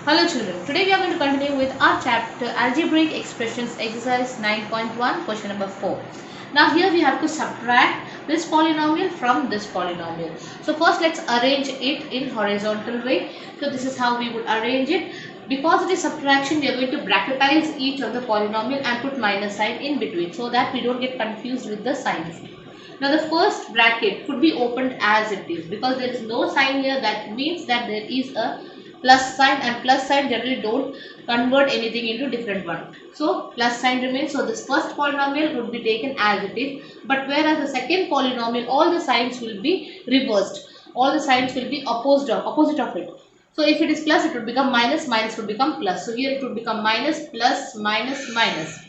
Hello children, today we are going to continue with our chapter Algebraic Expressions exercise 9.1 question number 4. Now here we have to subtract this polynomial from this polynomial. So first let's arrange it in horizontal way. So this is how we would arrange it. Because it is subtraction, we are going to bracketize each of the polynomial and put minus sign in between so that we don't get confused with the signs. Now the first bracket could be opened as it is because there is no sign here. That means that there is a plus sign, and plus sign generally don't convert anything into different one. So plus sign remains. So this first polynomial would be taken as it is, but whereas the second polynomial, all the signs will be reversed. All the signs will be opposite of it. So if it is plus, it would become minus, minus would become plus. So here it would become minus, plus, minus, minus.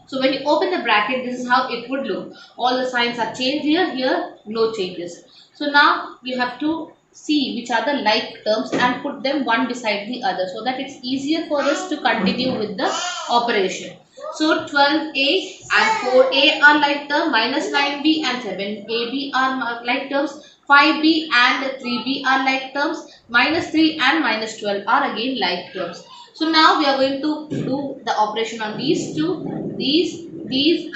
So when you open the bracket, this is how it would look. All the signs are changed here, here no changes. So now we have to see which are the like terms and put them one beside the other so that it's easier for us to continue with the operation. So 12a and 4a are like term, minus 9b and 7ab are like terms, 5b and 3b are like terms, minus 3 and minus 12 are again like terms. So now we are going to do the operation on these two, these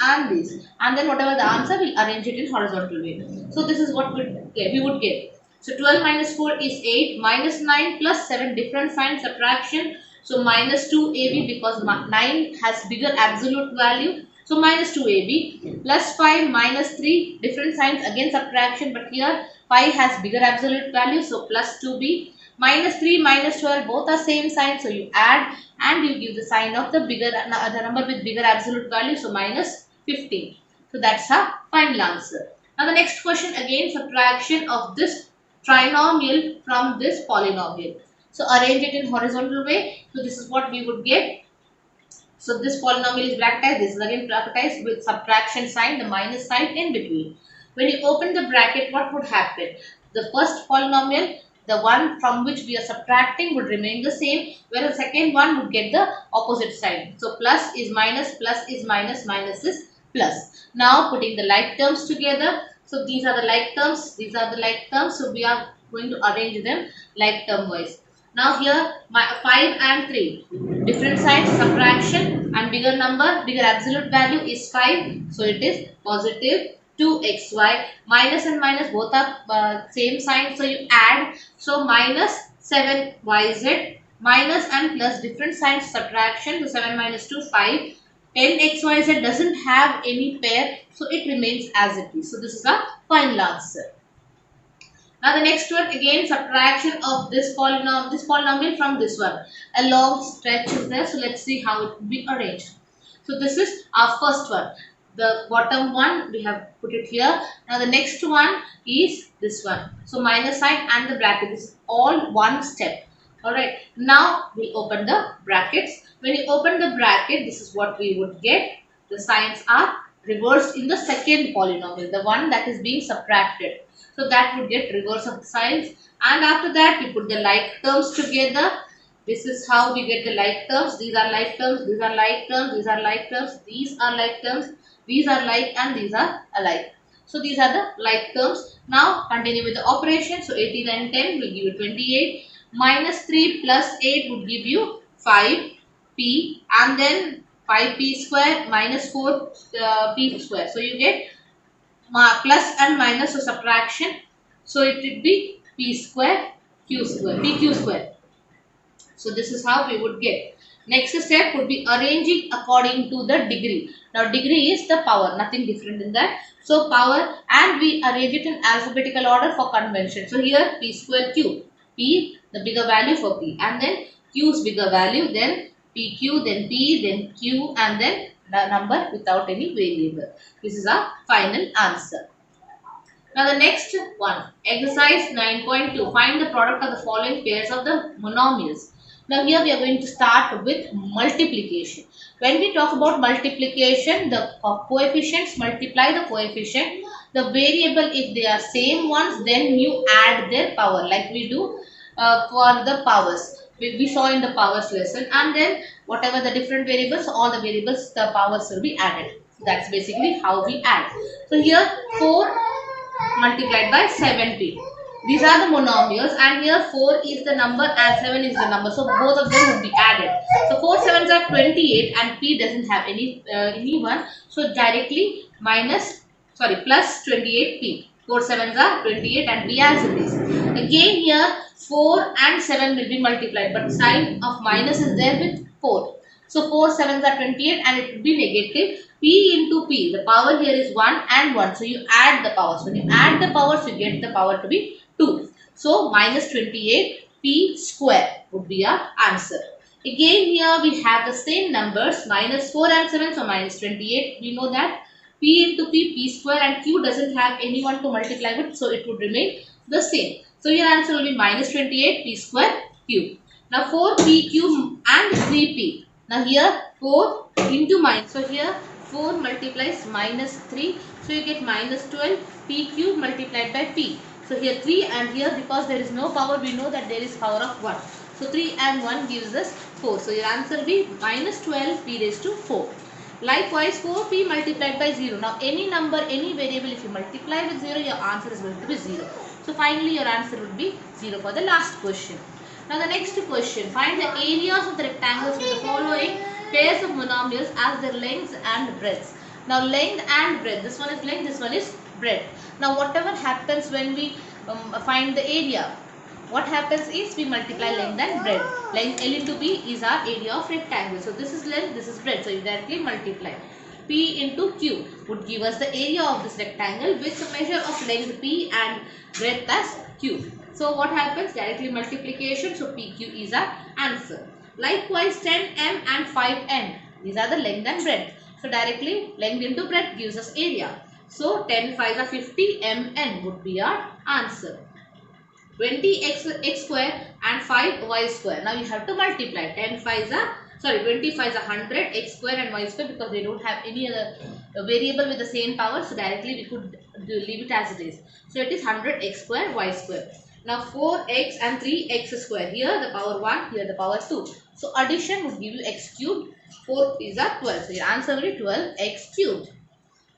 and these, and then whatever the answer, we'll arrange it in horizontal way. So this is what we would get. So 12 minus 4 is 8, minus 9 plus 7, different sign subtraction. So minus 2ab because 9 has bigger absolute value. So minus 2ab plus 5 minus 3, different signs, again subtraction, but here 5 has bigger absolute value. So plus 2b minus 3 minus 12, both are same sign. So you add and you give the sign of the number with bigger absolute value. So minus 15. So that's our final answer. Now the next question, again subtraction of this trinomial from this polynomial. So arrange it in horizontal way. So this is what we would get. So this polynomial is bracketized. This is again bracketized with subtraction sign, the minus sign in between. When you open the bracket, what would happen? The first polynomial, the one from which we are subtracting, would remain the same, whereas the second one would get the opposite sign. So plus is minus is minus, minus is plus. Now putting the like terms together. So these are the like terms, these are the like terms. So we are going to arrange them like term wise. Now here 5 and 3, different signs, subtraction, and bigger number, bigger absolute value is 5. So it is positive 2xy. Minus and minus both are same sign. So you add. So minus 7yz, minus and plus, different signs, subtraction. So 7 minus 2, 5. 10xyz doesn't have any pair, so it remains as it is. So this is our final answer. Now the next one, again subtraction of this polynomial from this one. A long stretch is there, so let's see how it will be arranged. So this is our first one. The bottom one we have put it here. Now the next one is this one. So minus sign and the bracket. This is all one step. Alright. Now we open the brackets. When you open the bracket, this is what we would get. The signs are reversed in the second polynomial, the one that is being subtracted. So that would get reverse of the signs. And after that, we put the like terms together. This is how we get the like terms. These are like terms, these are like terms, these are like terms, these are like terms, these are like, and these are alike. So these are the like terms. Now continue with the operation. So 18 and 10 will give you 28. Minus 3 plus 8 would give you 5p, and then 5p square minus 4p square. So you get plus and minus, so subtraction. So it would be p square, q square, pq square. So this is how we would get. Next step would be arranging according to the degree. Now degree is the power, nothing different in that. So power, and we arrange it in alphabetical order for convention. So here p square q, p the bigger value for p, and then q's bigger value, then pq, then p, then q, and then the number without any variable. This is our final answer. Now the next one, exercise 9.2. Find the product of the following pairs of the monomials. Now here we are going to start with multiplication. When we talk about multiplication, the coefficients multiply the coefficient. The variable, if they are same ones, then you add their power like we do for the powers. We saw in the powers lesson, and then whatever the different variables, all the variables, the powers will be added. So that's basically how we add. So here 4 multiplied by 7p. These are the monomials, and here 4 is the number and 7 is the number. So both of them would be added. So 4 sevens are 28 and P doesn't have any one. So directly plus 28P. 4 sevens are 28 and P as it is. Again here 4 and 7 will be multiplied, but sign of minus is there with 4. So 4 sevens are 28 and it will be negative. P into P, the power here is 1 and 1. So you add the powers. When you add the powers, you get the power to be 2. So minus 28 P square would be our answer. Again here we have the same numbers, minus 4 and 7, so minus 28. We know that P into P square, and Q doesn't have anyone to multiply with, so it would remain the same. So your answer will be minus 28 P square Q. Now 4PQ and 3P. Now here 4 into minus. So here 4 multiplies minus 3. So you get minus 12 P cube multiplied by P. So here 3 and here, because there is no power, we know that there is power of 1. So 3 and 1 gives us 4. So your answer will be minus 12 P raised to 4. Likewise 4P multiplied by 0. Now any number, any variable, if you multiply with 0, your answer is going to be 0. So finally your answer would be 0 for the last question. Now the next question, find the areas of the rectangles with the following pairs of monomials as their lengths and breadths. Now length and breadth, this one is length, this one is breadth. Now whatever happens when we find the area, what happens is we multiply length and breadth. Length L into B is our area of rectangle. So this is length, this is breadth. So you directly multiply. P into Q would give us the area of this rectangle with the measure of length P and breadth as Q. So what happens? Directly multiplication. So PQ is our answer. Likewise 10M and 5N. These are the length and breadth. So directly length into breadth gives us area. So 10 5 are 50 mn would be our answer. 20x square and 5y square. Now you have to multiply. 20 5 is 100 x square and y square, because they don't have any other variable with the same power. So directly we could leave it as it is. So it is 100 x square y square. Now 4x and 3x square. Here the power 1, here the power 2. So addition would give you x cubed. 4 is 12. So your answer will be 12x cubed.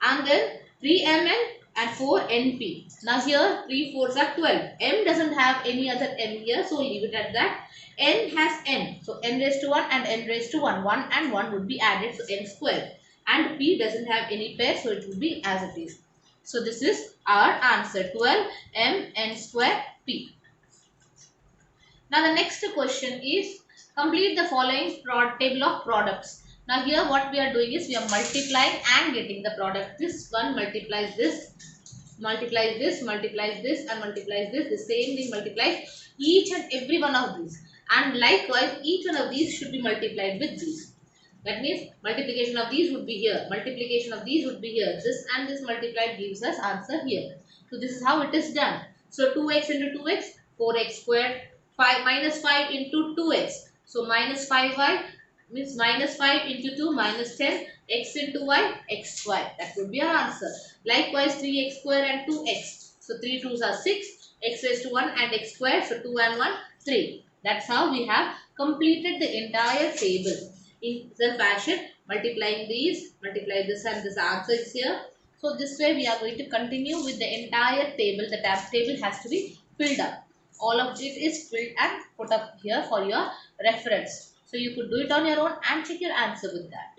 And then 3mn and 4np. Now here 3 4s are 12. M doesn't have any other m here, so leave it at that. N has n. So n raised to 1 and n raised to 1. 1 and 1 would be added, so n square. And p doesn't have any pair, so it would be as it is. So this is our answer, 12 m n square p. Now the next question is, complete the following table of products. Now here what we are doing is we are multiplying and getting the product. This one multiplies this, multiplies this, multiplies this, and multiplies this. The same thing multiplies each and every one of these. And likewise each one of these should be multiplied with these. That means multiplication of these would be here, multiplication of these would be here. This and this multiplied gives us answer here. So this is how it is done. So 2x into 2x, 4x squared, 5 minus 5 into 2x. So minus 5y means minus 5 into 2 minus 10, x into y, xy. That would be our answer. Likewise 3x square and 2x. So 3 2s are 6, x raised to 1 and x square. So 2 and 1, 3. That's how we have completed the entire table. In the fashion, multiplying these, multiply this, and this answer is here. So this way we are going to continue with the entire table. The table has to be filled up. All of it is filled and put up here for your reference. So you could do it on your own and check your answer with that.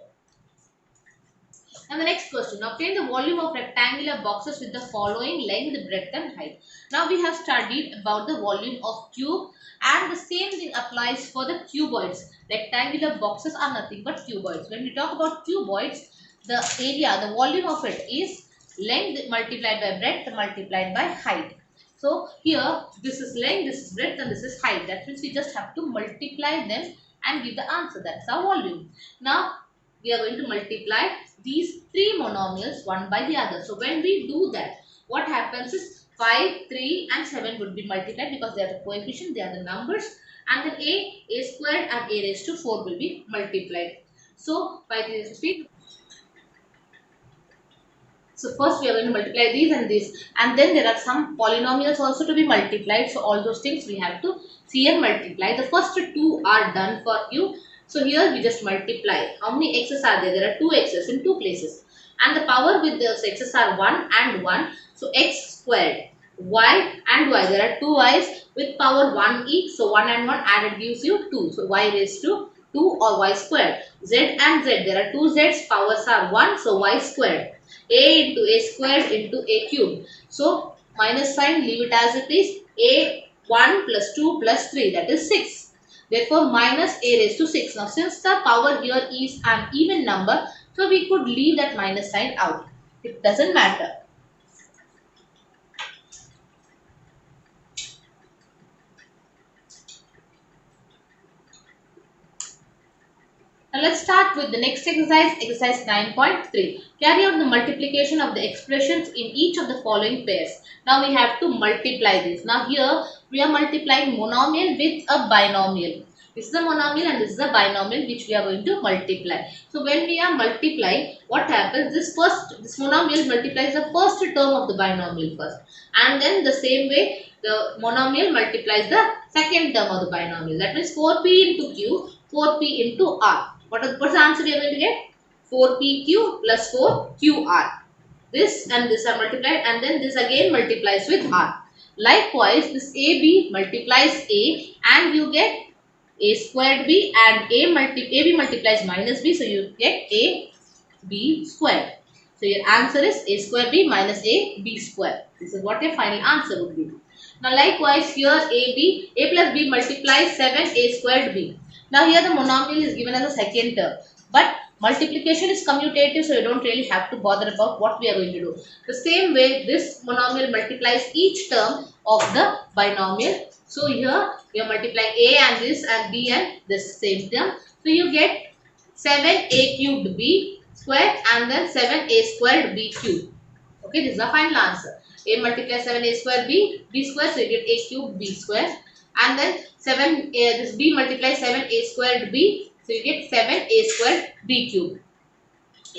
And the next question, obtain the volume of rectangular boxes with the following length, breadth and height. Now we have studied about the volume of cube, and the same thing applies for the cuboids. Rectangular boxes are nothing but cuboids. When we talk about cuboids, the area, the volume of it is length multiplied by breadth multiplied by height. So here this is length, this is breadth, and this is height. That means we just have to multiply them and give the answer. That's our volume. Now we are going to multiply these three monomials one by the other. So when we do that, what happens is 5, 3 and 7 would be multiplied because they are the coefficient, they are the numbers, and then a squared and a raised to 4 will be multiplied. So 5 3 is 50. So first we are going to multiply these and these, and then there are some polynomials also to be multiplied. So all those things we have to see and multiply. The first two are done for you. So here we just multiply. How many x's are there? There are 2 x's in 2 places. And the power with those x's are 1 and 1. So x squared. y and y. There are two y's with power 1 each. So 1 and 1 added gives you 2. So y raised to 2 or y squared. Z and z. There are two z's. Powers are 1. So y squared. A into a squared into a cubed. So minus sign, leave it as it is. A 1 plus 2 plus 3, that is 6. Therefore minus a raised to 6. Now since the power here is an even number, so we could leave that minus sign out. It doesn't matter. Now let's start with the next exercise, exercise 9.3. Carry out the multiplication of the expressions in each of the following pairs. Now we have to multiply this. Now here we are multiplying monomial with a binomial. This is a monomial and this is a binomial which we are going to multiply. So when we are multiplying, what happens? This monomial multiplies the first term of the binomial first, and then the same way the monomial multiplies the second term of the binomial. That means 4p into q, 4p into r. What's the answer we are going to get? 4pq plus 4qr. This and this are multiplied, and then this again multiplies with r. Likewise, this ab multiplies a, and you get a squared b, and ab multiplies minus b, so you get a b squared. So your answer is a square b minus a b square. This is what your final answer would be. Now likewise here a plus b multiplies 7a squared b. Now here the monomial is given as a second term, but multiplication is commutative, so you don't really have to bother about what we are going to do. The same way this monomial multiplies each term of the binomial. So here we are multiplying a and this and b and this same term. So you get 7a cubed b squared and then 7a squared b cubed. Okay, this is the final answer. A multiplies 7a square b square, so you get a cube b square, and then this b multiplies 7a squared b, so you get 7a squared b cube.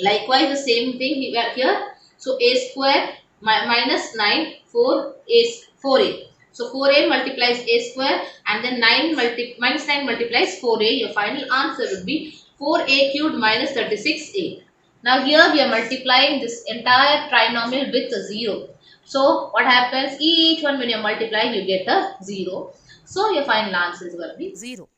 Likewise the same thing here. So a square minus 9 4a. So 4a multiplies a square, and then minus 9 multiplies 4a. Your final answer would be 4a cubed minus 36a. Now here we are multiplying this entire trinomial with a 0. So what happens? Each one when you multiply, you get a 0. So your final answer is going to be 0.